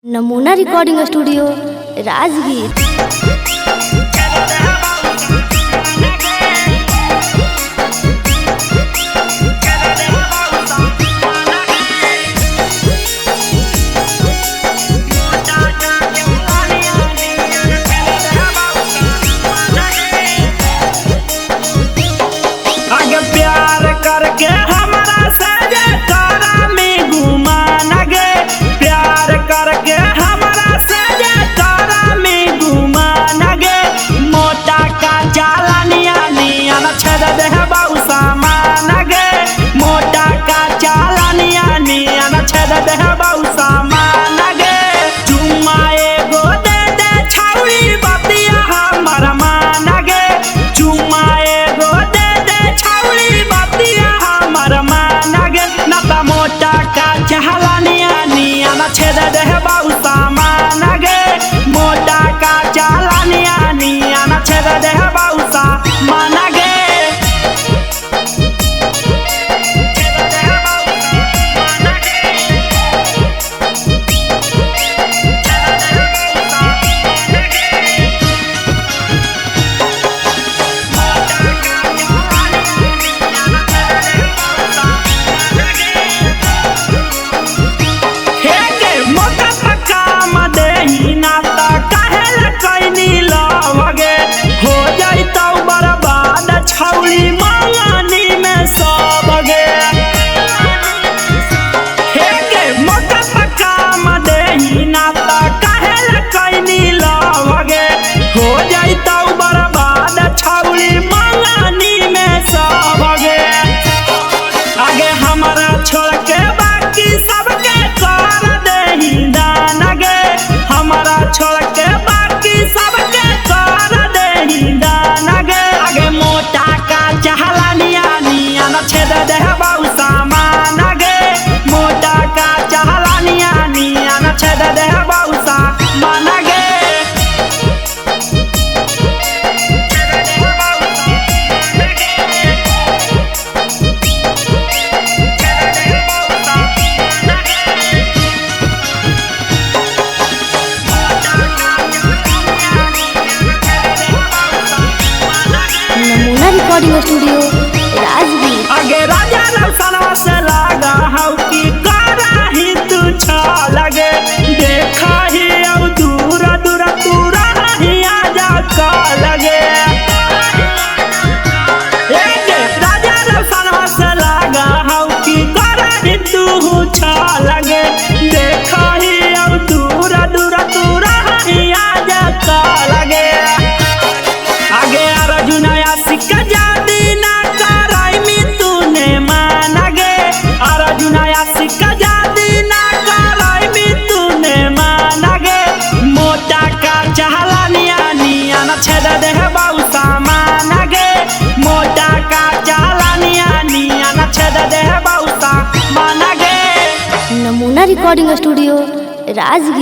नमूना recording studio Rajgir. करके हमारा सजे तारा में घुमा नगे, प्यार करके हमारा सजे तारा में घुमा नगे। मोटा का चालानिया निया न छेद दे बाऊ सामान गे, मोटा का चालानिया निया न छेद दे बाऊ सामान गे। चुम्मा एगो दे दे छाउरी बतिया हमारा मान गे, चुम्मा एगो दे दे छाउरी बतिया मानगे। नता मोटा का चालानिया निया न छेद दे बाऊ सामान गे, मोटा का चालानिया निया न छेद दे बाऊ सामान गे। छोड़ के बाकी सबके कर दे दान गे, हमारा छोड़ के बाकी सबके कर दे दान गे। आगे मोटा का चालानिया निया न छेद दे बाऊ सामान गे, मोटा का चालानिया निया न छेद दे बाऊ सामान गे। नमूना रिकॉर्डिंग स्टूडियो राजगीर। आगे राजा रौसनवा से लागा हौ की करा ही तू छा लगे, देखा ही अब दूर दूर दूर ही आजा का लगे। राजा रौसनवा से लागा हौ की करा ही तू छा लगे, देखा ही अब दूर दूर दूर ही आजा का लगे। आगे अर्जुनया सिक्का जादी ना कराई में तूने मान गे, अर्जुनया सिक्का जादी ना कराई में तूने मान गे। मोटा का चालानिया निया न छेद दे बाऊ सामान गे, मोटा का चालानिया निया न छेद दे बाऊ सामान गे। नमूना रिकॉर्डिंग स्टूडियो राजगीर।